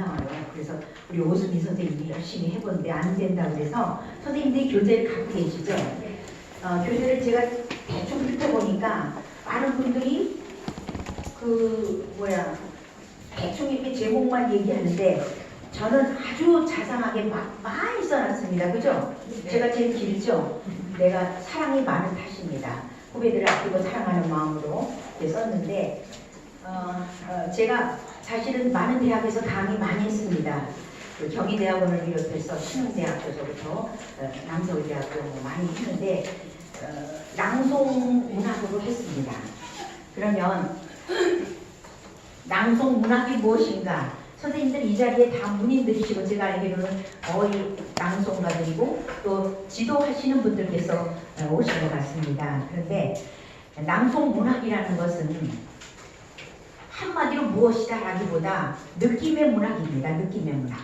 안 나와요. 그래서 우리 오수미 선생님이 열심히 해보는데 안 된다고 그래서 선생님들이 교재를 갖고 계시죠? 교재를 제가 대충 훑어보니까 많은 분들이 대충 이렇게 제목만 얘기하는데 저는 아주 자상하게 많이 써놨습니다. 그죠? 제가 제일 길죠? 내가 사랑이 많은 탓입니다. 후배들을 아끼고 사랑하는 마음으로 이렇게 썼는데 제가 사실은 많은 대학에서 강의 많이 했습니다. 그 경희대학원을 비롯해서 신흥대학교서부터 남서울대학교 많이 했는데 낭송문학으로 했습니다. 그러면 낭송문학이 무엇인가? 선생님들 이 자리에 다 문인들이시고 제가 알기로는 거의 낭송가들이고 또 지도하시는 분들께서 오신 것 같습니다. 그런데 낭송문학이라는 것은 한마디로 무엇이다 라기보다 느낌의 문학입니다. 느낌의 문학.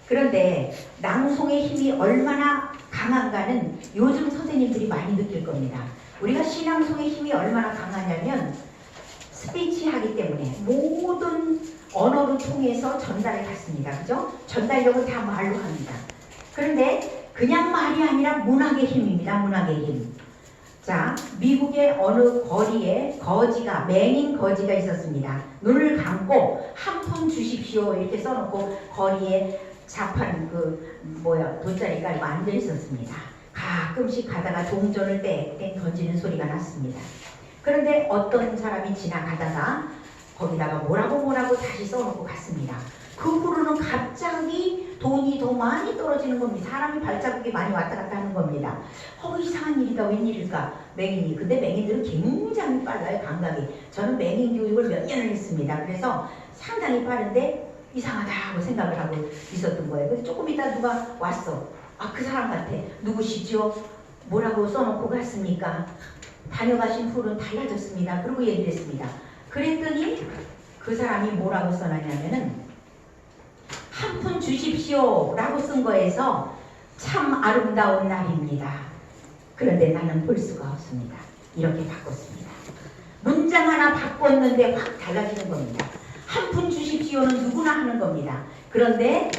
그런데 낭송의 힘이 얼마나 강한가는 요즘 선생님들이 많이 느낄 겁니다. 우리가 시낭송의 힘이 얼마나 강하냐면 스피치하기 때문에 모든 언어를 통해서 전달을 받습니다. 그죠? 전달력은 다 말로 합니다. 그런데 그냥 말이 아니라 문학의 힘입니다. 문학의 힘. 자, 미국의 어느 거리에 거지가, 맹인 거지가 있었습니다. 눈을 감고 한 푼 주십시오 이렇게 써놓고 거리에 자판 돗자리가 앉아 있었습니다. 가끔씩 가다가 동전을 땡땡 던지는 소리가 났습니다. 그런데 어떤 사람이 지나가다가 거기다가 뭐라고 다시 써놓고 갔습니다. 그 후로는 갑자기 돈이 더 많이 떨어지는 겁니다. 사람이 발자국이 많이 왔다 갔다 하는 겁니다. 이상한 일이다. 웬일일까? 맹인이. 근데 맹인들은 굉장히 빨라요. 감각이. 저는 맹인 교육을 몇 년을 했습니다. 그래서 상당히 빠른데 이상하다고 생각을 하고 있었던 거예요. 근데 조금 있다 누가 왔어. 그 사람 같아. 누구시죠? 뭐라고 써놓고 갔습니까? 다녀가신 후로는 달라졌습니다. 그리고 얘기를 했습니다. 그랬더니 그 사람이 뭐라고 써놨냐면은 한 푼 주십시오 라고 쓴 거에서 참 아름다운 날입니다. 그런데 나는 볼 수가 없습니다. 이렇게 바꿨습니다. 문장 하나 바꿨는데 확 달라지는 겁니다. 한 푼 주십시오는 누구나 하는 겁니다. 그런데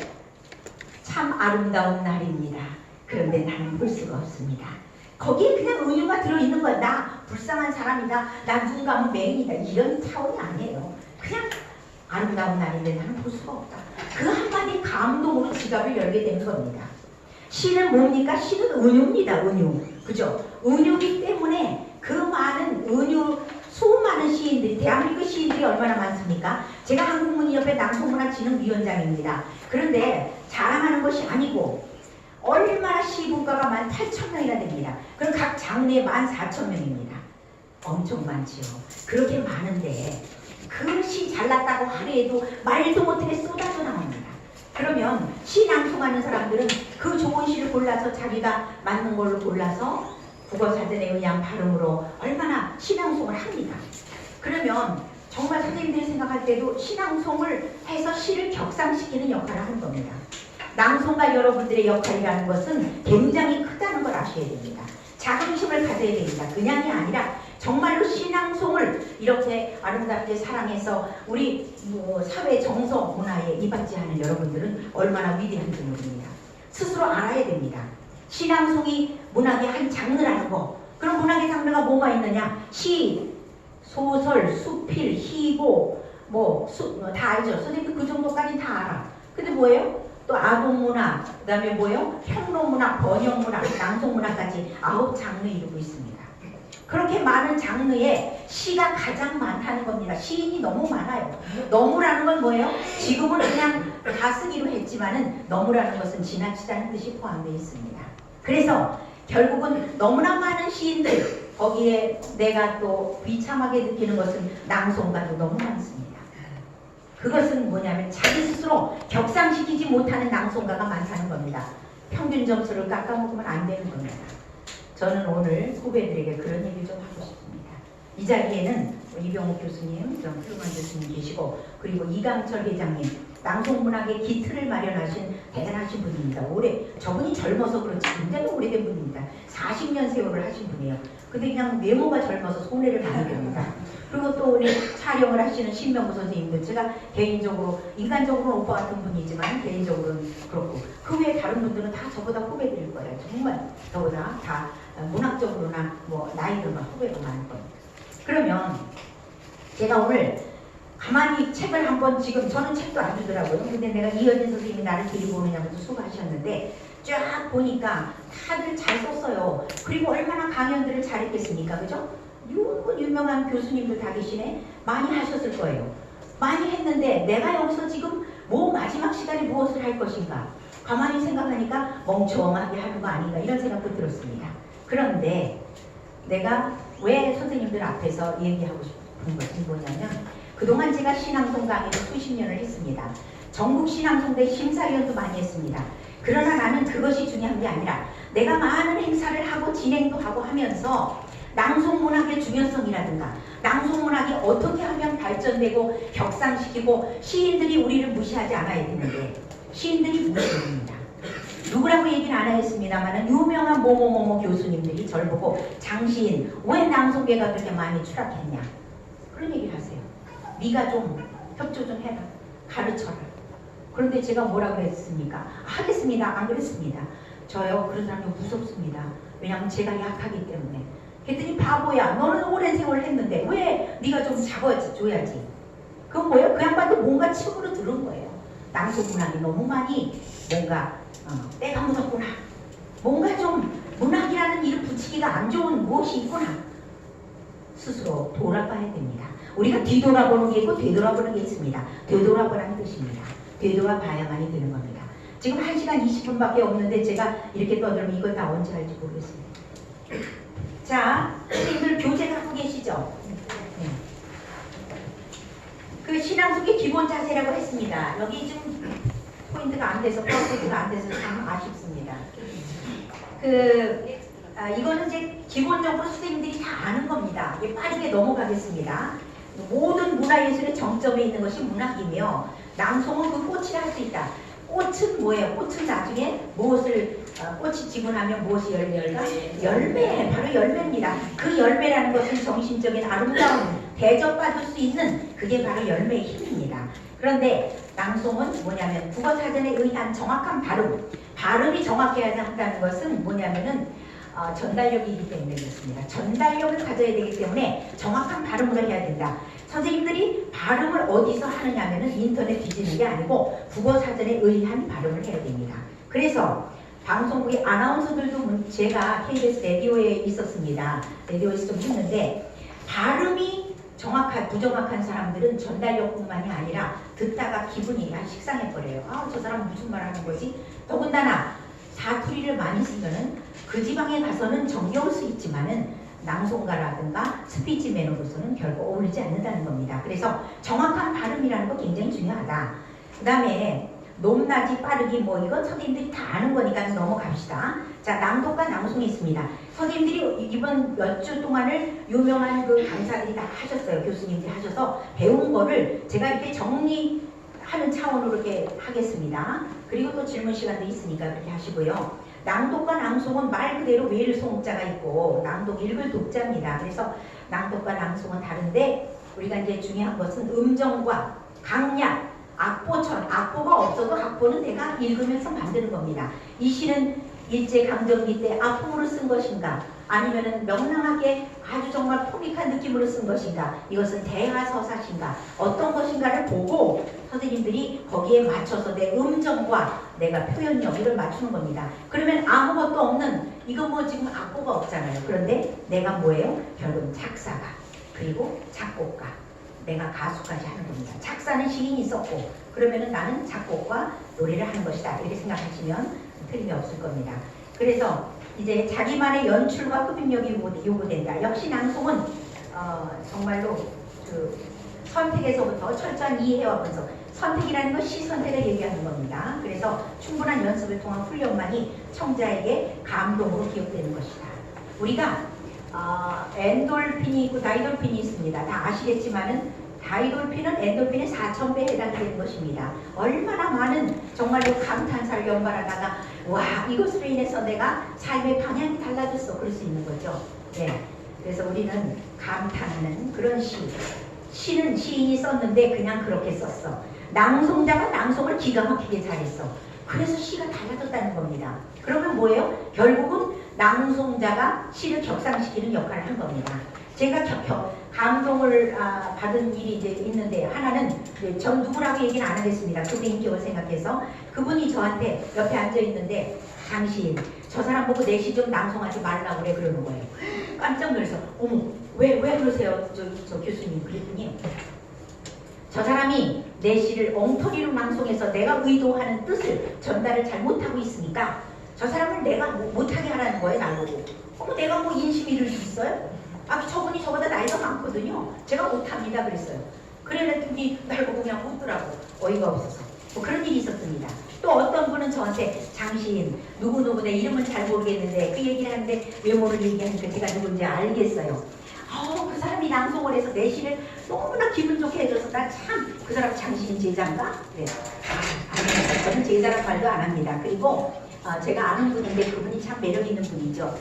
참 아름다운 날입니다. 그런데 나는 볼 수가 없습니다. 거기에 그냥 은유가 들어있는 거야. 나 불쌍한 사람이다. 나 눈 감은 맹인이다. 이런 차원이 아니에요. 그냥 아름다운 날인데 나는 볼 수가 없다. 그 한마디 감동으로 지갑을 열게 되는 겁니다. 시는 뭡니까? 시는 은유입니다. 은유. 그죠? 은유기 때문에 그 많은 은유, 수많은 시인들이, 대한민국 시인들이 얼마나 많습니까? 제가 한국문인협회 낭송문학진흥위원장입니다. 그런데 자랑하는 것이 아니고 얼마나 시분과가 18,000명이나 됩니다. 그럼 각 장르에 14,000명입니다. 엄청 많지요. 그렇게 많은데 그 시 잘났다고 하루에도 말도 못해 쏟아져 나옵니다. 그러면 시 낭송하는 사람들은 그 좋은 시를 골라서 자기가 맞는 걸로 골라서 국어사전에 의한 발음으로 얼마나 시낭송을 합니다. 그러면 정말 선생님들이 생각할 때도 시낭송을 해서 시를 격상시키는 역할을 하는 겁니다. 낭송가 여러분들의 역할이라는 것은 굉장히 크다는 걸 아셔야 됩니다. 자긍심을 가져야 됩니다. 그냥이 아니라 정말로 시낭송을 이렇게 아름답게 사랑해서 우리 사회 정서 문화에 이바지하는 여러분들은 얼마나 위대한지 모릅니다. 스스로 알아야 됩니다. 시낭송이 문학의 한 장르라는 거. 그럼 문학의 장르가 뭐가 있느냐? 시, 소설, 수필, 희고 다 알죠? 선생님 그 정도까지 다 알아. 근데 뭐예요? 또 아동문학, 그 다음에 뭐예요? 평론문학, 번역문학, 낭송문학까지 9장르 이루고 있습니다. 그렇게 많은 장르에 시가 가장 많다는 겁니다. 시인이 너무 많아요. 너무라는 건 뭐예요? 지금은 그냥 다 쓰기로 했지만은 너무라는 것은 지나치다는 뜻이 포함되어 있습니다. 그래서 결국은 너무나 많은 시인들, 거기에 내가 또 비참하게 느끼는 것은 낭송가도 너무 많습니다. 그것은 뭐냐면 자기 스스로 격상시키지 못하는 낭송가가 많다는 겁니다. 평균 점수를 깎아먹으면 안 되는 겁니다. 저는 오늘 후배들에게 그런 얘기를 좀 하고 싶습니다. 이 자리에는 이병옥 교수님, 훌륭한 교수님 계시고 그리고 이강철 회장님, 낭송문학의 기틀을 마련하신 대단하신 분입니다. 저분이 젊어서 그렇지 굉장히 오래된 분입니다. 40년 세월을 하신 분이에요. 근데 그냥 외모가 젊어서 손해를 많이 봅니다. 그리고 또 우리 촬영을 하시는 신명구 선생님도 제가 개인적으로 인간적으로는 오빠 같은 분이지만 개인적으로는 그렇고 그 외에 다른 분들은 다 저보다 후배들일 거예요. 정말 저보다 다 문학적으로나 뭐 나이들만 후배가 많을 겁니다. 그러면 제가 오늘 가만히 책을 한번 지금 저는 책도 안 주더라고요. 근데 내가 이현진 선생님이 나를 데리고 오느냐고 수고하셨는데 쫙 보니까 다들 잘 썼어요. 그리고 얼마나 강연들을 잘했겠습니까? 그죠? 유명한 교수님들 다 계시네. 많이 하셨을 거예요. 많이 했는데 내가 여기서 지금 뭐 마지막 시간에 무엇을 할 것인가? 가만히 생각하니까 멍청하게 하는 거 아닌가 이런 생각도 들었습니다. 그런데 내가 왜 선생님들 앞에서 얘기하고 싶은 것은 뭐냐면 그동안 제가 신앙송 강의를 수십 년을 했습니다. 전국 신앙송대 심사위원도 많이 했습니다. 그러나 나는 그것이 중요한 게 아니라 내가 많은 행사를 하고 진행도 하고 하면서 낭송문학의 중요성이라든가 낭송문학이 어떻게 하면 발전되고 격상시키고 시인들이 우리를 무시하지 않아야 되는데 시인들이 무시합니다. 누구라고 얘기는 안 하겠습니다만 유명한 뭐뭐뭐뭐 교수님들이 저를 보고 장시인 왜 낭송계가 그렇게 많이 추락했냐 그런 얘기를 하세요. 네가 좀 협조 좀 해라. 가르쳐라. 그런데 제가 뭐라고 했습니까? 하겠습니다. 안 그랬습니다. 저요 그런 사람이 무섭습니다. 왜냐하면 제가 약하기 때문에. 그랬더니 바보야 너는 오랜 세월 했는데 왜 네가 좀 잡아줘야지. 그건 뭐예요? 그 양반도 뭔가 치고로 들은 거예요. 낭송문학이 너무 많이 뭔가 때가 묻었구나. 뭔가 좀 문학이라는 이름 붙이기가 안 좋은 무엇이 있구나. 스스로 돌아봐야 됩니다. 우리가 뒤돌아보는 게 있고 되돌아보는 게 있습니다. 되돌아보라는 뜻입니다. 되돌아봐야만이 되는 겁니다. 지금 1시간 20분밖에 없는데 제가 이렇게 떠들면 이걸 다 언제 할지 모르겠습니다. 자, 선생님들 교재 갖고 계시죠? 네. 그 신앙속의 기본 자세라고 했습니다. 여기 좀 포인트가 안 돼서 퍼센트가 안 돼서 참 아쉽습니다. 이거는 이제 기본적으로 선생님들이 다 아는 겁니다. 빠르게 넘어가겠습니다. 모든 문화예술의 정점에 있는 것이 문학이며 낭송은 그 꽃이라 할 수 있다. 꽃은 뭐예요? 꽃은 나중에 무엇을 꽃이 지고 나면 무엇이 열매일까? 열매, 바로 열매입니다. 그 열매라는 것은 정신적인 아름다움, 대접받을 수 있는 그게 바로 열매의 힘입니다. 그런데 낭송은 뭐냐면 국어사전에 의한 정확한 발음이 정확해야 한다는 것은 뭐냐면은 전달력이기 때문에 그렇습니다. 전달력을 가져야 되기 때문에 정확한 발음으로 해야 된다. 선생님들이 발음을 어디서 하느냐면은 인터넷 뒤지는 게 아니고 국어사전에 의한 발음을 해야 됩니다. 그래서 방송국의 아나운서들도 제가 KBS 라디오에 있었습니다. 라디오에서 좀 했는데 발음이 부정확한 사람들은 전달력뿐만이 아니라 듣다가 기분이 식상해버려요. 저 사람 무슨 말 하는 거지? 더군다나 사투리를 많이 쓰면은 그 지방에 가서는 정겨울 수 있지만은 낭송가라든가 스피치 매너로서는 결코 어울리지 않는다는 겁니다. 그래서 정확한 발음이라는 거 굉장히 중요하다. 그 다음에 높낮이 빠르기 뭐 이건 선생님들이 다 아는 거니까 넘어갑시다. 자, 낭독과 낭송이 있습니다. 선생님들이 이번 몇 주 동안을 유명한 그 강사들이 다 하셨어요. 교수님들이 하셔서 배운 거를 제가 이렇게 정리하는 차원으로 이렇게 하겠습니다. 그리고 또 질문 시간도 있으니까 그렇게 하시고요. 낭독과 낭송은 말 그대로 매일 송자가 있고 낭독 읽을 독자입니다. 그래서 낭독과 낭송은 다른데 우리가 이제 중요한 것은 음정과 강약, 악보처럼 악보가 없어도 악보는 내가 읽으면서 만드는 겁니다. 이 시는 일제강점기 때 아픔으로 쓴 것인가 아니면은 명랑하게 아주 정말 코믹한 느낌으로 쓴 것인가 이것은 대하서사신가 어떤 것인가를 보고 선생님들이 거기에 맞춰서 내 음정과 내가 표현력 이걸 맞추는 겁니다. 그러면 아무것도 없는 이거 뭐 지금 악보가 없잖아요. 그런데 내가 뭐예요? 결국 작사가 그리고 작곡가 내가 가수까지 하는 겁니다. 작사는 시인이 있었고 그러면은 나는 작곡과 노래를 하는 것이다 이렇게 생각하시면 틀림이 없을 겁니다. 그래서 이제 자기만의 연출과 흡입력이 요구된다. 역시 낭송은 정말로 그 선택에서부터 철저한 이해와 분석 선택이라는 건 시선택을 얘기하는 겁니다. 그래서 충분한 연습을 통한 훈련만이 청자에게 감동으로 기억되는 것이다. 우리가 엔돌핀이 있고 다이돌핀이 있습니다. 다 아시겠지만은 다이돌핀은 엔돌핀의 4000배에 해당되는 것입니다. 얼마나 많은 정말로 감탄사를 연발하다가 와 이것으로 인해서 내가 삶의 방향이 달라졌어 그럴 수 있는 거죠. 네. 그래서 우리는 감탄하는 그런 시는 시인이 썼는데 그냥 그렇게 썼어. 낭송자가 낭송을 기가 막히게 잘했어. 그래서 시가 달라졌다는 겁니다. 그러면 뭐예요? 결국은 낭송자가 시를 격상시키는 역할을 한 겁니다. 제가 감동을 받은 일이 이제 있는데, 하나는 전 누구라고 얘기는 안 하겠습니다. 그분 인격을 생각해서 그분이 저한테 옆에 앉아 있는데, 당신 저 사람 보고 내 시 좀 낭송하지 말라고 그래, 그러는 거예요. 깜짝 놀라서 어머 왜 그러세요 저 교수님. 그랬더니 저 사람이 내 시를 엉터리로 낭송해서 내가 의도하는 뜻을 전달을 잘 못하고 있으니까 저 사람을 내가 못하게 하라는 거예요, 나보고. 어머 내가 뭐 인심이를 있어요? 저분이 저보다 나이가 많거든요. 제가 못합니다 그랬어요. 그랬더니 날 보고 그냥 웃더라고. 어이가 없어서. 뭐 그런 일이 있었습니다. 또 어떤 분은 저한테 장시인 누구누구 내 이름은 잘 모르겠는데 그 얘기를 하는데 외모를 얘기하니까 제가 누군지 알겠어요. 그 사람이 낭송을 해서 내 시를 너무나 기분 좋게 해줘서 나 참 그 사람 장시인 제자인가? 그래. 아닙니다. 저는 제자란 말도 안 합니다. 그리고 제가 아는 분인데 그분이 참 매력 있는 분이죠.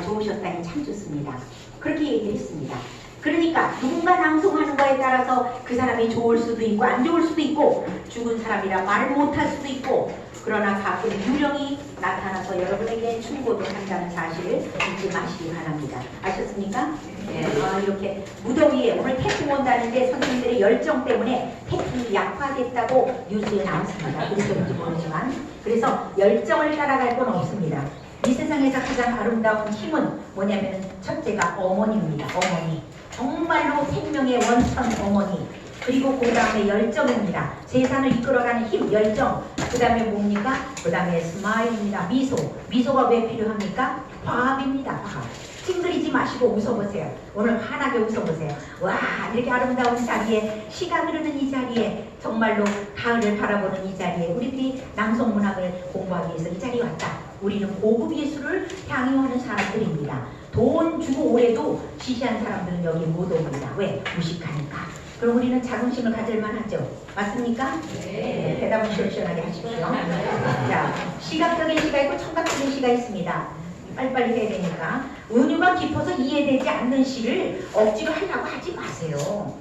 좋으셨다니 참 좋습니다. 그렇게 얘기를 했습니다. 그러니까 누군가 낭송하는 거에 따라서 그 사람이 좋을 수도 있고 안 좋을 수도 있고 죽은 사람이라 말을 못할 수도 있고, 그러나 가끔 유령이 나타나서 여러분에게 충고도 한다는 사실을 잊지 마시기 바랍니다. 아셨습니까? 네. 이렇게 무더위에 오늘 태풍 온다는데 선생님들의 열정 때문에 태풍이 약화됐다고 뉴스에 나왔습니다. 그래서인지 모르지만, 그래서 열정을 따라갈 건 없습니다. 이 세상에서 가장 아름다운 힘은 뭐냐면 첫째가 어머니입니다. 어머니. 정말로 생명의 원천 어머니. 그리고 그 다음에 열정입니다. 세상을 이끌어가는 힘, 열정. 그 다음에 뭡니까? 그 다음에 스마일입니다. 미소. 미소가 왜 필요합니까? 화합입니다. 화합. 찡그리지 마시고 웃어보세요. 오늘 환하게 웃어보세요. 와, 이렇게 아름다운 자리에, 시가 흐르는 이 자리에, 정말로 가을을 바라보는 이 자리에 우리들이 낭송문학을 공부하기 위해서 이 자리에 왔다. 우리는 고급 예술을 향유하는 사람들입니다. 돈 주고 오래도 시시한 사람들은 여기 못 옵니다. 왜? 무식하니까. 그럼 우리는 자긍심을 가질 만하죠. 맞습니까? 네. 대답은 시원시원하게 하십시오. 자, 시각적인 시가 있고 청각적인 시가 있습니다. 빨리빨리 해야 되니까. 은유가 깊어서 이해되지 않는 시를 억지로 하려고 하지 마세요.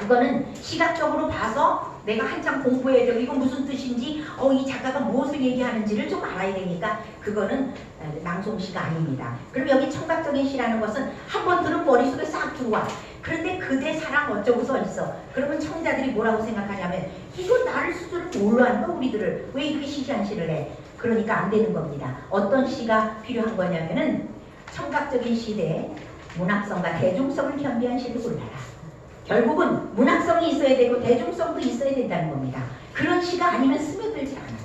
그거는 시각적으로 봐서 내가 한참 공부해야 되고 이건 무슨 뜻인지 이 작가가 무엇을 얘기하는지를 좀 알아야 되니까 그거는 낭송시가 아닙니다. 그럼 여기 청각적인 시라는 것은 한 번 들은 머릿속에 싹 들어와. 그런데 그대 사랑 어쩌고 써 있어. 그러면 청자들이 뭐라고 생각하냐면 이거 나를 수준을 뭘로 한다 우리들을. 왜 이렇게 시시한 시를 해. 그러니까 안 되는 겁니다. 어떤 시가 필요한 거냐면은 청각적인 시대에 문학성과 대중성을 겸비한 시를 골라라. 결국은 문학성이 있어야 되고 대중성도 있어야 된다는 겁니다. 그런 시가 아니면 스며들지 않아요.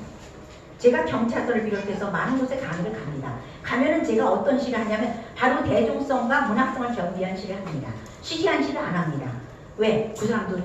제가 경찰서를 비롯해서 많은 곳에 강의를 갑니다. 가면은 제가 어떤 시를 하냐면 바로 대중성과 문학성을 겸비한 시를 합니다. 시시한 시를 안 합니다. 왜? 그 사람도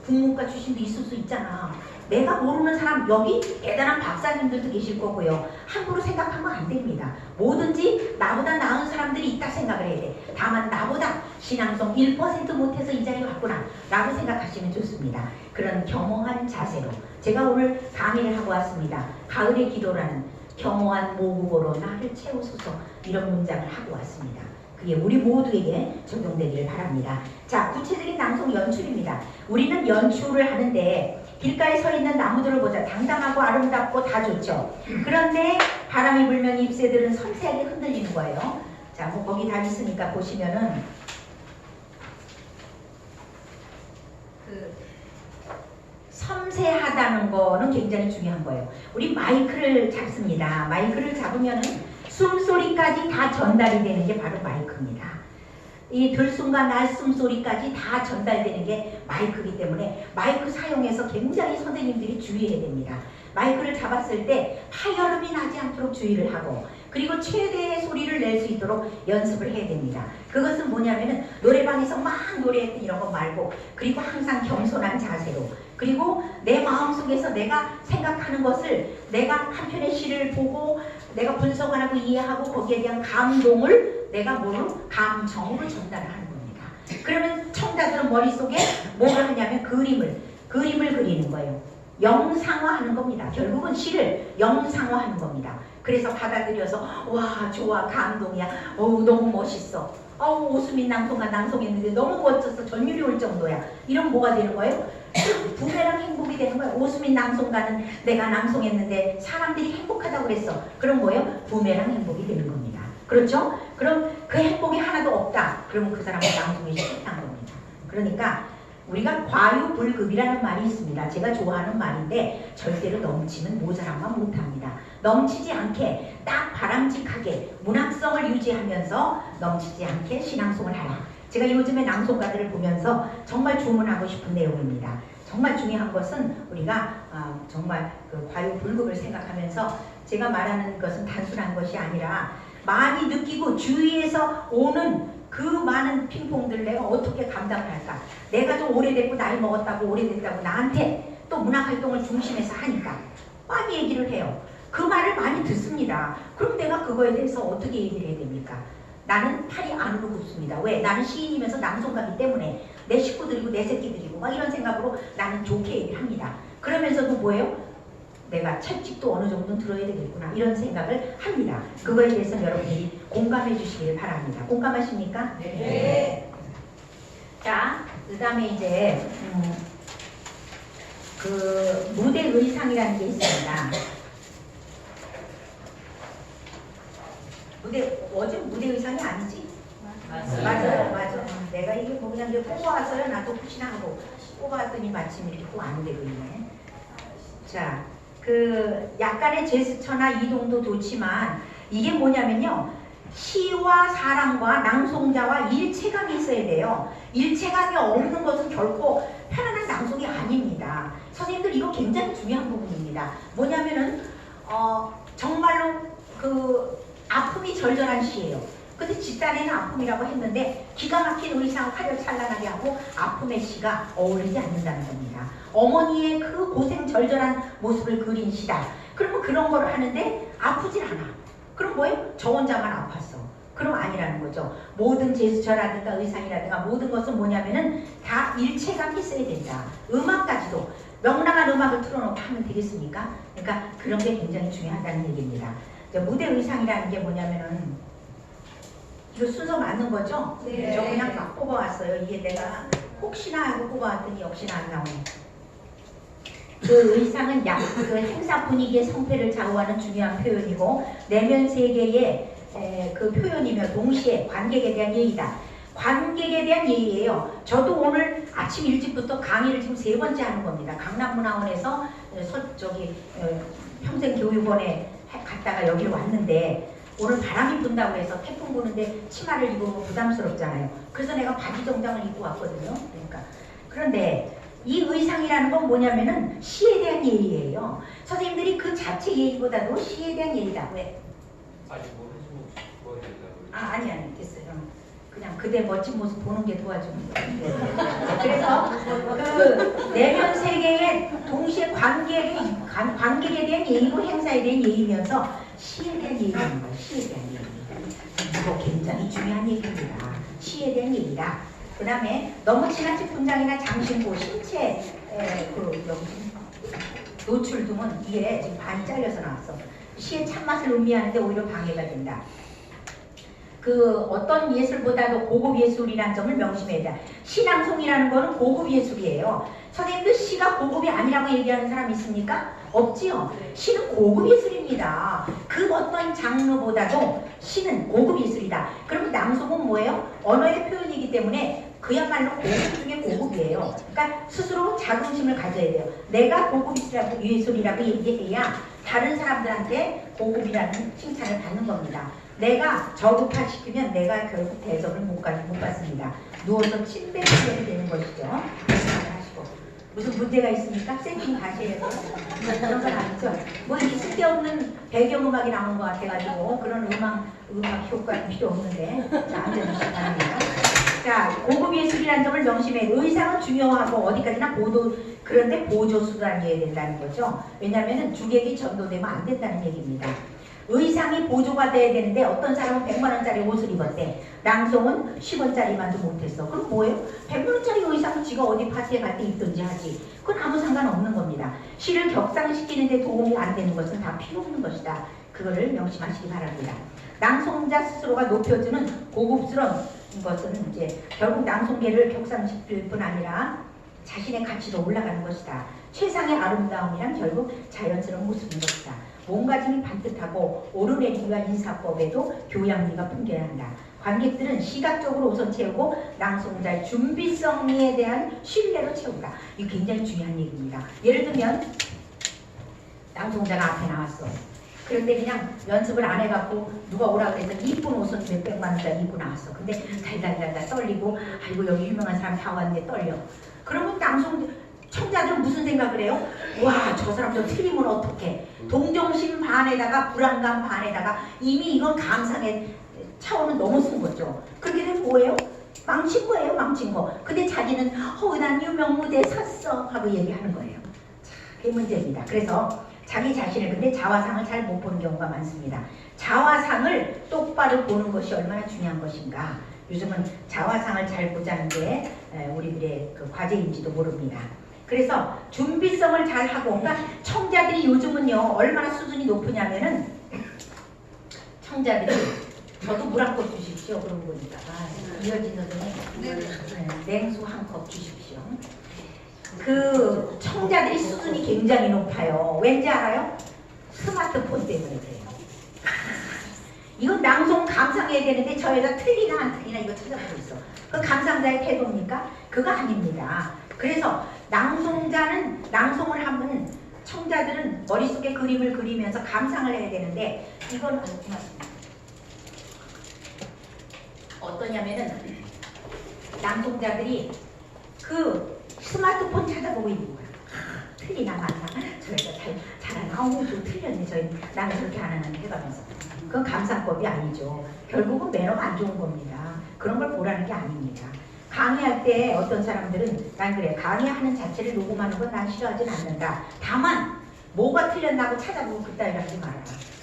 국문과 출신도 있을 수 있잖아. 내가 모르는 사람, 여기 대단한 박사님들도 계실 거고요. 함부로 생각하면 안 됩니다. 뭐든지 나보다 나은 사람들이 있다 생각을 해야 돼. 다만 나보다 신앙성 1% 못해서 이 자리에 왔구나 라고 생각하시면 좋습니다. 그런 겸허한 자세로 제가 오늘 강의를 하고 왔습니다. 가을의 기도라는 겸허한 모국어로 나를 채우소서, 이런 문장을 하고 왔습니다. 그게 우리 모두에게 적용되기를 바랍니다. 자, 구체적인 낭송 연출입니다. 우리는 연출을 하는데 길가에 서 있는 나무들을 보자. 당당하고 아름답고 다 좋죠. 그런데 바람이 불면 잎새들은 섬세하게 흔들리는 거예요. 자, 뭐 거기 다 있으니까 보시면은 섬세하다는 거는 굉장히 중요한 거예요. 우리 마이크를 잡습니다. 마이크를 잡으면은 숨소리까지 다 전달이 되는 게 바로 마이크입니다. 이 들숨과 날숨 소리까지 다 전달되는 게 마이크이기 때문에 마이크 사용해서 굉장히 선생님들이 주의해야 됩니다. 마이크를 잡았을 때 파열음이 나지 않도록 주의를 하고, 그리고 최대의 소리를 낼 수 있도록 연습을 해야 됩니다. 그것은 뭐냐면은 노래방에서 막 노래했던 이런 거 말고, 그리고 항상 겸손한 자세로, 그리고 내 마음속에서 내가 생각하는 것을 내가 한 편의 시를 보고 내가 분석을 하고 이해하고 거기에 대한 감동을 내가 뭐로? 감정으로 전달하는 겁니다. 그러면 청자들은 머릿속에 뭐를 하냐면 그림을 그리는 거예요. 영상화하는 겁니다. 결국은 시를 영상화하는 겁니다. 그래서 받아들여서 와 좋아 감동이야, 어우 너무 멋있어, 오수민 낭송가 낭송했는데 너무 멋져서 전율이 올 정도야. 이러면 뭐가 되는 거예요? 부메랑 행복이 되는 거예요. 오수민 낭송가는 내가 낭송했는데 사람들이 행복하다고 그랬어. 그럼 뭐예요? 부메랑 행복이 되는 겁니다. 그렇죠? 그럼 그 행복이 하나도 없다. 그러면 그 사람은 낭송이 실패한 겁니다. 그러니까 우리가 과유불급이라는 말이 있습니다. 제가 좋아하는 말인데 절대로 넘치면 모자란만 못합니다. 넘치지 않게 딱 바람직하게 문학성을 유지하면서 넘치지 않게 신앙송을 하라. 제가 요즘에 낭송가들을 보면서 정말 주문하고 싶은 내용입니다. 정말 중요한 것은 우리가 정말 그 과유불급을 생각하면서 제가 말하는 것은 단순한 것이 아니라 많이 느끼고 주위에서 오는 그 많은 핑퐁들 내가 어떻게 감당할까? 내가 좀 오래됐고 나이 먹었다고 오래됐다고 나한테 또 문학활동을 중심에서 하니까 많이 얘기를 해요. 그 말을 많이 듣습니다. 그럼 내가 그거에 대해서 어떻게 얘기를 해야 됩니까? 나는 팔이 안으로 굽습니다. 왜? 나는 시인이면서 낭송가기 때문에 내 식구들이고 내 새끼들이고 막 이런 생각으로 나는 좋게 얘기를 합니다. 그러면서도 뭐예요? 내가 채찍도 어느 정도는 들어야 되겠구나 이런 생각을 합니다. 그거에 대해서 여러분들이 공감해 주시기를 바랍니다. 공감하십니까? 네. 자, 그 다음에 이제 그 무대 의상이라는 게 있습니다. 무대 의상이 아니지? 맞아. 내가 이게 뭐 그냥 뽑아왔어요. 나도 혹시나 하고 뽑아왔더니 마침 이렇게 꼭 안 되고 있네. 자, 그 약간의 제스처나 이동도 좋지만 이게 뭐냐면요. 시와 사람과 낭송자와 일체감이 있어야 돼요. 일체감이 없는 것은 결코 편안한 낭송이 아닙니다. 선생님들 이거 굉장히 중요한 부분입니다. 뭐냐면은 정말로 그 아픔이 절절한 시예요. 근데 집단에는 아픔이라고 했는데 기가 막힌 의상 화려찬란하게 하고 아픔의 시가 어울리지 않는다는 겁니다. 어머니의 그 고생 절절한 모습을 그린 시다. 그러면 그런 걸 하는데 아프질 않아. 그럼 뭐예요? 저 혼자만 아팠어. 그럼 아니라는 거죠. 모든 제스처라든가 의상이라든가 모든 것은 뭐냐면은 다 일체감이 있어야 된다. 음악까지도 명랑한 음악을 틀어놓고 하면 되겠습니까? 그러니까 그런 게 굉장히 중요하다는 얘기입니다. 무대 의상이라는 게 뭐냐면은 이거 순서 맞는 거죠? 네. 저 그냥 막 뽑아왔어요. 이게 내가 혹시나 하고 뽑아왔더니 역시나 안 나오네. 그 의상은 그 행사 분위기의 성패를 좌우하는 중요한 표현이고 내면 세계의 그 표현이며 동시에 관객에 대한 예의다. 관객에 대한 예의예요. 저도 오늘 아침 일찍부터 강의를 지금 3번째 하는 겁니다. 강남문화원에서 평생교육원에 갔다가 여기 왔는데 오늘 바람이 분다고 해서 태풍 부는데 치마를 입으면 부담스럽잖아요. 그래서 내가 바지 정장을 입고 왔거든요. 그런데 이 의상이라는 건 뭐냐면은 시에 대한 예의예요. 선생님들이 그 자체 예의보다도 시에 대한 예의다. 왜? 아니 뭐 된다고요? 아니 됐어요. 그냥 그대 멋진 모습 보는 게 도와주는 거예요. 그래서 그 내면 세계에 동시에 관객에 대한 예의로 행사에 대한 예의면서 시에 대한 예의라는 거예요. 시에 대한 예의. 이거 굉장히 중요한 얘기입니다. 시에 대한 예의다. 그 다음에 너무 지나친 분장이나 장신구, 신체 노출 등은 이게 지금 반이 잘려서 나왔어. 시의 참맛을 음미하는데 오히려 방해가 된다. 그 어떤 예술보다도 고급 예술이라는 점을 명심해야 돼. 시낭송이라는 거는 고급 예술이에요. 선생님들 시가 고급이 아니라고 얘기하는 사람 있습니까? 없지요. 시는 고급 예술입니다. 그 어떤 장르보다도 시는 고급 예술이다. 그럼 낭송은 뭐예요? 언어의 표현이기 때문에 그야말로 고급 중에 고급이에요. 그러니까 스스로 자긍심을 가져야 돼요. 내가 고급 예술이라고 얘기해야 다른 사람들한테 고급이라는 칭찬을 받는 겁니다. 내가 저급화 시키면 내가 결국 대접을 못 받습니다. 누워서 침대를 해야 되는 것이죠. 하시고 무슨 문제가 있습니까? 세팅 다시 해야 돼요? 그런 건 아니죠. 뭐 있을 데 없는 배경음악이 나온 것 같아가지고 그런 음악 효과는 필요 없는데 자 앉아주시기 바랍니다. 자, 고급 예술이라는 점을 명심해. 의상은 중요하고 어디까지나 그런데 보조수단이어야 된다는 거죠. 왜냐하면 주객이 전도되면 안 된다는 얘기입니다. 의상이 보조가 돼야 되는데 어떤 사람은 100만원짜리 옷을 입었대. 낭송은 10원짜리만도 못했어. 그럼 뭐예요? 100만원짜리 의상은 지가 어디 파티에 갈 때 입든지 하지. 그건 아무 상관없는 겁니다. 시를 격상시키는 데 도움이 안 되는 것은 다 필요 없는 것이다. 그거를 명심하시기 바랍니다. 낭송자 스스로가 높여주는 고급스러운 것은 이제 결국 낭송계를 격상시킬 뿐 아니라 자신의 가치도 올라가는 것이다. 최상의 아름다움이란 결국 자연스러운 모습인 것이다. 몸가짐이 반듯하고 오르내림과 인사법에도 교양미가 풍겨야 한다. 관객들은 시각적으로 우선 채우고 낭송자의 준비성에 대한 신뢰로 채운다. 이거 굉장히 중요한 얘기입니다. 예를 들면 낭송자가 앞에 나왔어. 그런데 그냥 연습을 안 해갖고 누가 오라 그래서 이쁜 옷은 몇백만 원짜리 입고 나왔어. 근데 달달달달 떨리고 아이고 여기 유명한 사람 다 왔는데 떨려. 그러면 청자들은 무슨 생각을 해요? 와, 저 사람 저 틀리면 어떡해. 동정심 반에다가 불안감 반에다가 이미 이건 감상의 차원은 넘어선 거죠. 그렇게 되면 뭐예요? 망친 거예요, 망친 거. 근데 자기는 난 유명 무대에 섰어 하고 얘기하는 거예요. 자, 그게 문제입니다. 그래서 자기 자신을 근데 자화상을 잘 못 보는 경우가 많습니다. 자화상을 똑바로 보는 것이 얼마나 중요한 것인가. 요즘은 자화상을 잘 보자는 게 우리들의 그 과제인지도 모릅니다. 그래서 준비성을 잘 하고, 그러니까 청자들이 요즘은요 얼마나 수준이 높으냐면은 청자들이 저도 물 한 컵 주십시오. 그런 거니까 이어진 선생님 냉수 한 컵 주십시오. 그 청자들이 수준이 굉장히 높아요. 왠지 알아요? 스마트폰 때문에 그래요. 이건 낭송 감상해야 되는데 저 여자 틀리나 안 틀리나 이거 찾아보고 있어. 그 감상자의 태도입니까? 그거 아닙니다. 그래서 낭송자는 낭송을 하면 청자들은 머릿속에 그림을 그리면서 감상을 해야 되는데 이건 어떠냐면은 낭송자들이 그 스마트폰 찾아보고 있는 거야. 틀리나 맞나? 저 여자 잘하나? 좀 틀렸네. 나는 저렇게 안 하는데 해가면서. 그건 감상법이 아니죠. 결국은 매너가 안 좋은 겁니다. 그런 걸 보라는 게 아닙니다. 강의할 때 어떤 사람들은 난 그래, 강의하는 자체를 녹음하는 건 난 싫어하진 않는다. 다만 뭐가 틀렸나고 찾아보고 그따위로 하지 마라.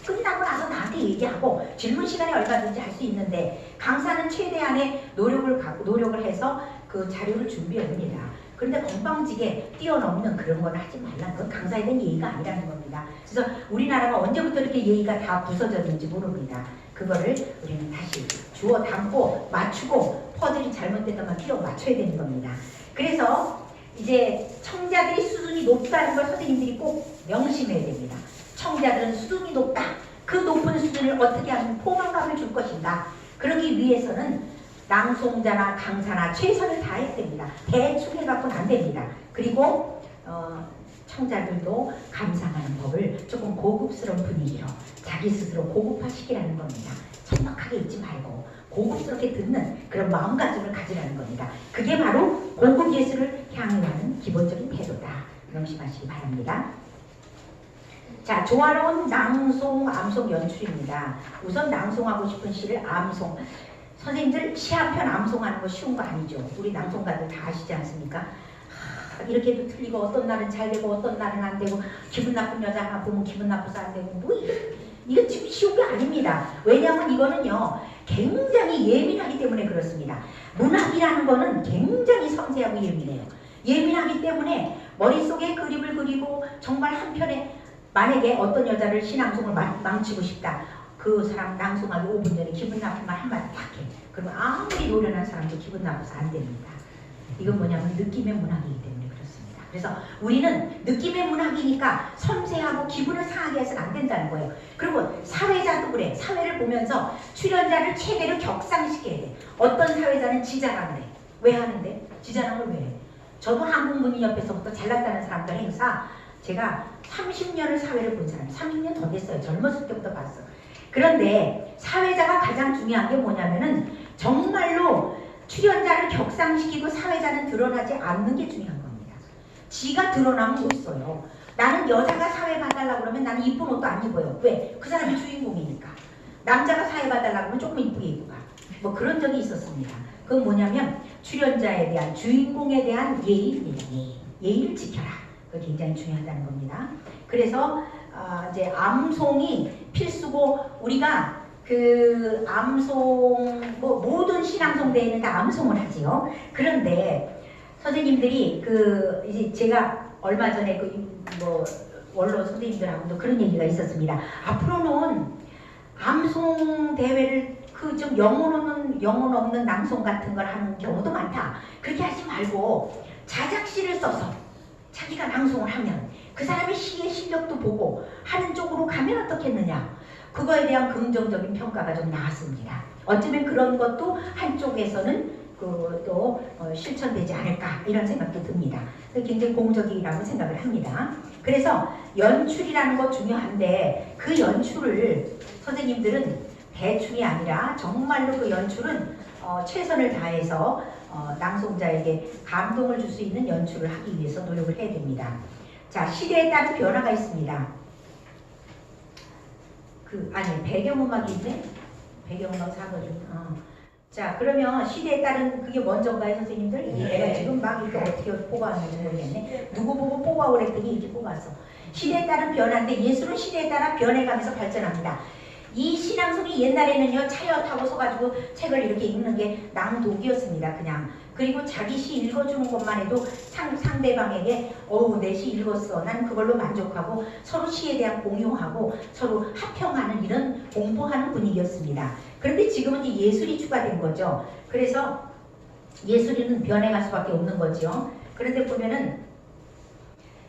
끝나고 나서 나한테 얘기하고 질문 시간에 얼마든지 할 수 있는데 강사는 최대한의 노력을 해서 그 자료를 준비합니다. 그런데 건방지게 뛰어넘는 그런 건 하지 말라는 건 강사에 대한 예의가 아니라는 겁니다. 그래서 우리나라가 언제부터 이렇게 예의가 다 부서졌는지 모릅니다. 그거를 우리는 다시 주워 담고 맞추고 퍼즐이 잘못됐다면 필요 맞춰야 되는 겁니다. 그래서 이제 청자들이 수준이 높다는 걸 선생님들이 꼭 명심해야 됩니다. 청자들은 수준이 높다. 그 높은 수준을 어떻게 하면 포만감을 줄 것인가. 그러기 위해서는 낭송자나 강사나 최선을 다해야 됩니다. 대충 해갖고는 안 됩니다. 그리고 청자들도 감상하는 법을 조금 고급스러운 분위기로 자기 스스로 고급화시키라는 겁니다. 천박하게 있지 말고 고급스럽게 듣는 그런 마음가짐을 가지라는 겁니다. 그게 바로 고급 예술을 향유하는 기본적인 태도다. 명심하시기 바랍니다. 자, 조화로운 낭송, 암송 연출입니다. 우선 낭송하고 싶은 시를 암송. 선생님들 시 한 편 암송하는 거 쉬운 거 아니죠. 우리 낭송가들 다 아시지 않습니까? 이렇게도 틀리고 어떤 날은 잘 되고 어떤 날은 안 되고 기분 나쁜 여자 하나 보면 기분 나빠서 안 되고 뭐 이거 지금 쉬운 게 아닙니다. 왜냐하면 이거는요 굉장히 예민하기 때문에 그렇습니다. 문학이라는 거는 굉장히 섬세하고 예민해요. 예민하기 때문에 머릿속에 그림을 그리고 정말 한편에 만약에 어떤 여자를 시낭송을 망치고 싶다. 그 사람 낭송하기 5분 전에 기분 나쁜 말 한마디 딱 해. 그러면 아무리 노련한 사람도 기분 나빠서 안 됩니다. 이건 뭐냐면 느낌의 문학이기 때문에 그렇습니다. 그래서 우리는 느낌의 문학이니까 섬세하고 기분을 상하게 해서는 안 된다는 거예요. 그리고 사회자도 그래. 사회를 보면서 출연자를 최대로 격상시켜야 돼. 어떤 사회자는 지자랑을 해. 왜 하는데? 지자랑을 왜 해? 저도 한국문인 옆에서부터 잘났다는 사람들 행사 제가 30년을 사회를 본 사람, 30년 더 됐어요. 젊었을 때부터 봤어. 그런데 사회자가 가장 중요한 게 뭐냐면은 정말로 출연자를 격상시키고 사회자는 드러나지 않는 게 중요한 겁니다. 지가 드러나면 못 써요. 나는 여자가 사회 봐달라고 그러면 나는 이쁜 옷도 안 입어요. 왜? 그 사람이 주인공이니까. 남자가 사회 봐달라고 하면 조금 이쁘게 입고 가. 뭐 그런 적이 있었습니다. 그건 뭐냐면 출연자에 대한 주인공에 대한 예의입니다. 예의를 지켜라. 그게 굉장히 중요하다는 겁니다. 그래서 이제 암송이 필수고 우리가 그 암송 모든 신앙송 대회는 다 암송을 하지요. 그런데 선생님들이 이제 제가 얼마 전에 원로 선생님들하고도 그런 얘기가 있었습니다. 앞으로는 암송 대회를 그 좀 영혼 없는 낭송 같은 걸 하는 경우도 많다. 그렇게 하지 말고 자작시를 써서 자기가 낭송을 하면 그 사람의 시의 실력도 보고 하는 쪽으로 가면 어떻겠느냐. 그거에 대한 긍정적인 평가가 좀 나왔습니다. 어쩌면 그런 것도 한쪽에서는 또 실천되지 않을까 이런 생각도 듭니다. 굉장히 공적이라고 생각을 합니다. 그래서 연출이라는 거 중요한데 그 연출을 선생님들은 대충이 아니라 정말로 그 연출은 최선을 다해서 낭송자에게 감동을 줄 수 있는 연출을 하기 위해서 노력을 해야 됩니다. 자, 시대에 따른 변화가 있습니다. 배경음악이 있네? 배경음악 사고 중. 자, 그러면 시대에 따른 그게 먼저인가요, 선생님들? 네. 내가 지금 막 이렇게 어떻게 뽑아왔는지 모르겠네. 누구 보고 뽑아오고 그랬더니 이렇게 뽑았어. 시대에 따른 변화인데 예술은 시대에 따라 변해가면서 발전합니다. 이 신앙송이 옛날에는요, 차려 타고 서가지고 책을 이렇게 읽는 게 낭독이었습니다. 그냥. 그리고 자기 시 읽어주는 것만 해도 상대방에게 내 시 읽었어. 난 그걸로 만족하고 서로 시에 대한 공유하고 서로 합평하는 이런 공부하는 분위기였습니다. 그런데 지금은 이제 예술이 추가된 거죠. 그래서 예술은 변해갈 수밖에 없는 거죠. 그런데 보면은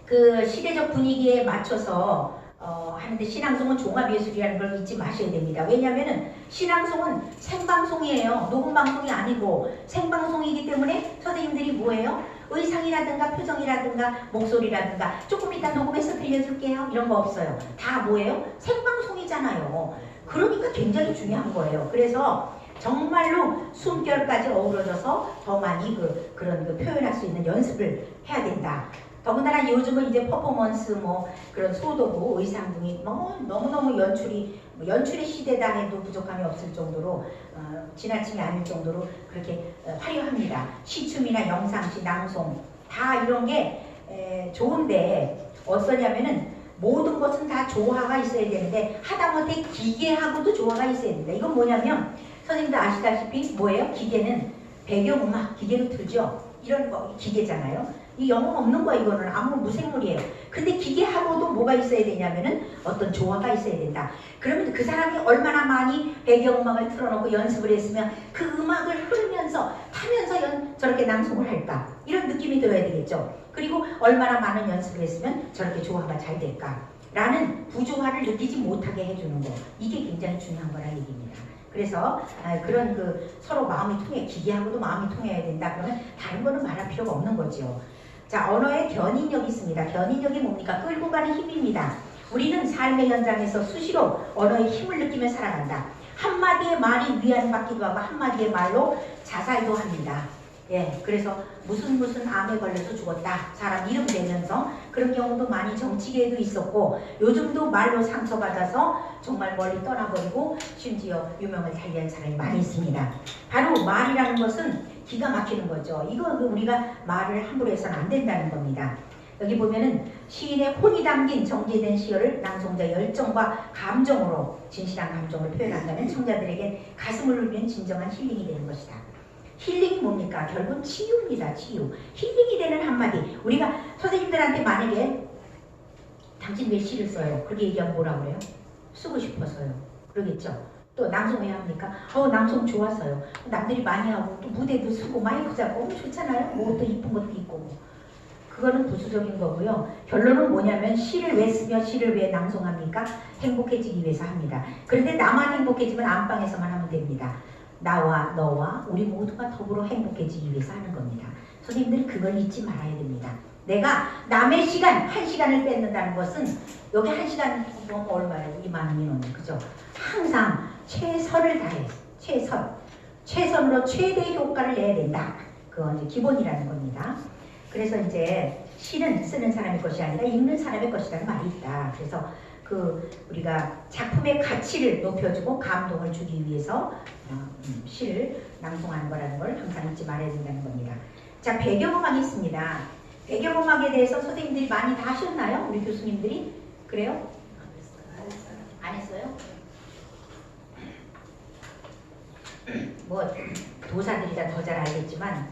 그 시대적 분위기에 맞춰서 하는데 신앙송은 종합예술이라는 걸 잊지 마셔야 됩니다. 왜냐하면 신앙송은 생방송이에요. 녹음방송이 아니고 생방송이기 때문에 선생님들이 뭐예요? 의상이라든가 표정이라든가 목소리라든가 조금 이따 녹음해서 들려줄게요. 이런 거 없어요. 다 뭐예요? 생방송이잖아요. 그러니까 굉장히 중요한 거예요. 그래서 정말로 숨결까지 어우러져서 더 많이 그런 표현할 수 있는 연습을 해야 된다. 더군다나 요즘은 이제 퍼포먼스 그런 소도구 의상 등이 너무너무 연출의 시대다 해도 부족함이 없을 정도로 지나치게 않을 정도로 그렇게 화려합니다. 시춤이나 영상시, 낭송 다 이런 게 좋은데 어떠냐면은 모든 것은 다 조화가 있어야 되는데 하다못해 기계하고도 조화가 있어야 된다. 이건 뭐냐면 선생님들 아시다시피 뭐예요? 기계는 배경음악 기계로 틀죠. 이런 거 기계잖아요. 이 영혼 없는 거 이거는 아무 무생물이에요. 근데 기계하고도 뭐가 있어야 되냐면은 어떤 조화가 있어야 된다. 그러면 그 사람이 얼마나 많이 배경음악을 틀어놓고 연습을 했으면 그 음악을 흐르면서 타면서 저렇게 낭송을 할까 이런 느낌이 들어야 되겠죠. 그리고 얼마나 많은 연습을 했으면 저렇게 조화가 잘 될까 라는 부조화를 느끼지 못하게 해주는 거 이게 굉장히 중요한 거라는 얘기입니다. 그래서 그런 서로 마음이 통해 기계하고도 마음이 통해야 된다 그러면 다른 거는 말할 필요가 없는 거죠. 자, 언어의 견인력이 있습니다. 견인력이 뭡니까? 끌고 가는 힘입니다. 우리는 삶의 현장에서 수시로 언어의 힘을 느끼며 살아간다. 한마디의 말이 위안받기도 하고 한마디의 말로 자살도 합니다. 예, 그래서 무슨 암에 걸려서 죽었다. 사람 이름 대면서 그런 경우도 많이 정치계에도 있었고 요즘도 말로 상처받아서 정말 멀리 떠나버리고 심지어 유명을 달리한 사람이 많이 있습니다. 바로 말이라는 것은 기가 막히는 거죠. 이거 우리가 말을 함부로 해서는 안 된다는 겁니다. 여기 보면은 시인의 혼이 담긴 정제된 시어를 낭송자의 열정과 감정으로 진실한 감정을 표현한다면 청자들에게 가슴을 울리는 진정한 힐링이 되는 것이다. 힐링이 뭡니까? 결국은 치유입니다. 치유. 힐링이 되는 한마디. 우리가 선생님들한테 만약에 당신 왜 시를 써요? 그렇게 얘기하면 뭐라 그래요? 쓰고 싶어서요. 그러겠죠? 또 낭송 왜 합니까? 낭송 좋았어요. 남들이 많이 하고 또 무대도 쓰고 마이크 잡고 좋잖아요. 또 이쁜 것도 있고 그거는 부수적인 거고요. 결론은 뭐냐면 시를 왜 쓰며 시를 왜 낭송합니까? 행복해지기 위해서 합니다. 그런데 나만 행복해지면 안방에서만 하면 됩니다. 나와 너와 우리 모두가 더불어 행복해지기 위해서 하는 겁니다. 선생님들은 그걸 잊지 말아야 됩니다. 내가 남의 시간, 1시간을 뺏는다는 것은 여기 1시간 얼마예요? 2만 원이면 그죠? 항상 최선을 다해 최선으로 최대의 효과를 내야 된다. 그건 이제 기본이라는 겁니다. 그래서 이제 시는 쓰는 사람의 것이 아니라 읽는 사람의 것이라는 말이 있다. 그래서 우리가 작품의 가치를 높여주고 감동을 주기 위해서 시를 낭송하는 거라는 걸 항상 잊지 말아야 된다는 겁니다. 자, 배경음악이 있습니다. 배경음악에 대해서 선생님들이 많이 다 하셨나요? 우리 교수님들이? 그래요? 안 했어요? 도사들이라 더 잘 알겠지만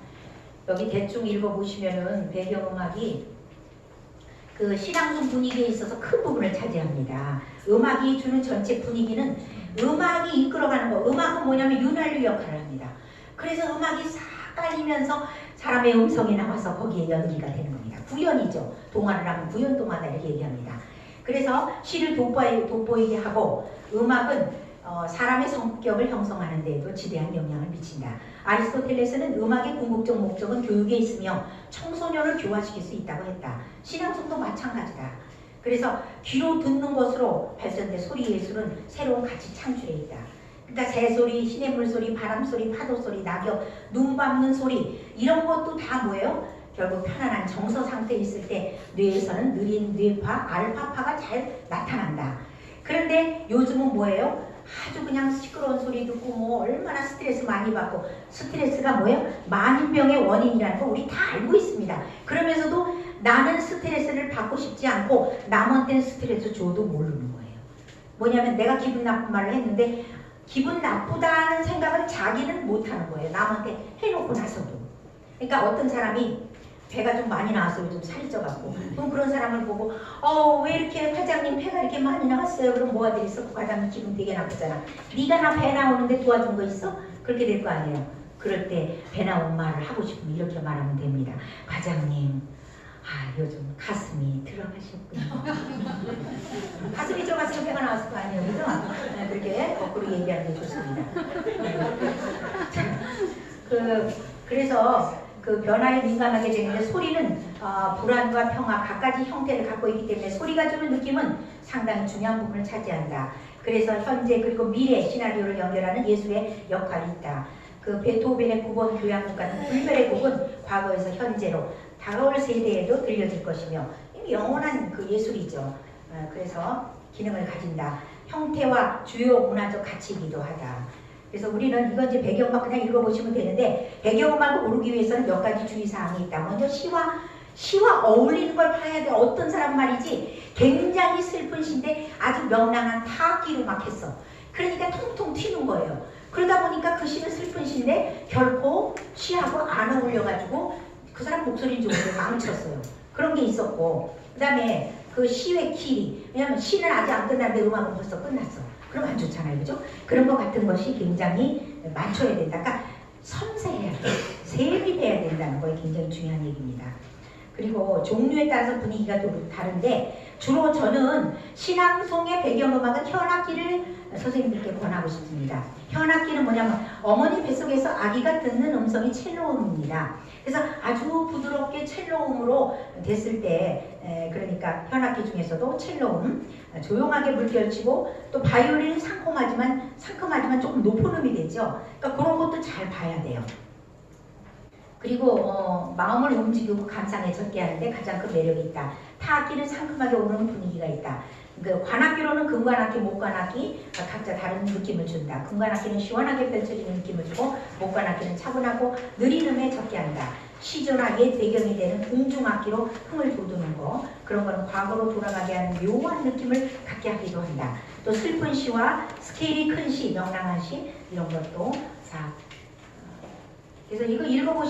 여기 대충 읽어보시면은 배경음악이 그 신앙송 분위기에 있어서 큰 부분을 차지합니다. 음악이 주는 전체 분위기는 음악이 이끌어가는 거. 음악은 뭐냐면 윤활유 역할을 합니다. 그래서 음악이 싹 깔리면서 사람의 음성이 나와서 거기에 연기가 되는 겁니다. 구연이죠. 동화를 하면 구연동화다 이렇게 얘기합니다. 그래서 시를 돋보이게 하고 음악은 사람의 성격을 형성하는 데에도 지대한 영향을 미친다. 아리스토텔레스는 음악의 궁극적 목적은 교육에 있으며 청소년을 교화시킬 수 있다고 했다. 신앙송도 마찬가지다. 그래서 귀로 듣는 것으로 발전된 소리 예술은 새로운 가치 창출에 있다. 그러니까 새소리, 시냇물 소리, 바람 소리, 파도 소리, 낙엽, 눈 밟는 소리 이런 것도 다 뭐예요? 결국 편안한 정서 상태에 있을 때 뇌에서는 느린 뇌파, 알파파가 잘 나타난다. 그런데 요즘은 뭐예요? 아주 그냥 시끄러운 소리 듣고 뭐 얼마나 스트레스 많이 받고 스트레스가 뭐예요? 만병의 원인이라는 거 우리 다 알고 있습니다. 그러면서도 나는 스트레스를 받고 싶지 않고 남한테는 스트레스 줘도 모르는 거예요. 뭐냐면 내가 기분 나쁜 말을 했는데 기분 나쁘다는 생각을 자기는 못하는 거예요. 남한테 해놓고 나서도. 그러니까 어떤 사람이 배가 좀 많이 나왔어요. 요즘 살이 쪄갖고. 그럼 그런 사람을 보고 왜 이렇게 과장님 배가 이렇게 많이 나왔어요? 그럼 뭐가 되겠어? 그 과장님 기분 되게 나쁘잖아. 네가 나 배 나오는데 도와준 거 있어? 그렇게 될 거 아니에요. 그럴 때 배 나온 말을 하고 싶으면 이렇게 말하면 됩니다. 과장님, 요즘 가슴이 들어가셨군요. 가슴이 들어갔으면 배가 나왔을 거 아니에요. 그죠? 그렇게 거꾸로 얘기하는 게 좋습니다. 그래서 그 변화에 민감하게 되는데 소리는 불안과 평화 각가지 형태를 갖고 있기 때문에 소리가 주는 느낌은 상당히 중요한 부분을 차지한다. 그래서 현재 그리고 미래 시나리오를 연결하는 예술의 역할이 있다. 그 베토벤의 9번 교향곡 같은 불멸의 곡은 과거에서 현재로 다가올 세대에도 들려질 것이며 영원한 그 예술이죠. 그래서 기능을 가진다. 형태와 주요 문화적 가치이기도 하다. 그래서 우리는 이건 이제 배경만 그냥 읽어보시면 되는데 배경음악을 고르기 위해서는 몇 가지 주의사항이 있다. 먼저 시와 어울리는 걸 봐야 돼. 어떤 사람 말이지 굉장히 슬픈 시인데 아주 명랑한 타악기로 막 했어. 그러니까 통통 튀는 거예요. 그러다 보니까 그 시는 슬픈 시인데 결코 시하고 안 어울려가지고 그 사람 목소리는 좋은데 망쳤어요. 그런 게 있었고 그 다음에 그 시의 길이 왜냐면 시는 아직 안 끝났는데 음악은 벌써 끝났어. 그럼 안 좋잖아요. 그죠? 그런 것 같은 것이 굉장히 맞춰야 된다. 그러니까 섬세해야 돼. 세밀해야 된다는 거에 굉장히 중요한 얘기입니다. 그리고 종류에 따라서 분위기가 다른데 주로 저는 신앙송의 배경음악은 현악기를 선생님들께 권하고 싶습니다. 현악기는 뭐냐면 어머니 뱃속에서 아기가 듣는 음성이 첼로음입니다. 그래서 아주 부드럽게 첼로음으로 됐을 때 그러니까 현악기 중에서도 첼로음 조용하게 물결치고 또 바이올린은 상큼하지만 조금 높은 음이 되죠. 그러니까 그런 것도 잘 봐야 돼요. 그리고 마음을 움직이고 감상에 젖게 하는데 가장 큰 매력이 있다. 타악기는 상큼하게 오는 분위기가 있다. 그 관악기로는 금관악기, 목관악기 각자 다른 느낌을 준다. 금관악기는 시원하게 펼쳐지는 느낌을 주고 목관악기는 차분하고 느린 음에 젖게 한다. 시조나 옛 배경이 되는 궁중악기로 흥을 돋우는 거 그런 거는 과거로 돌아가게 하는 묘한 느낌을 갖게 하기도 한다. 또 슬픈 시와 스케일이 큰 시, 명랑한 시 이런 것도 자 그래서 이거 읽어보시면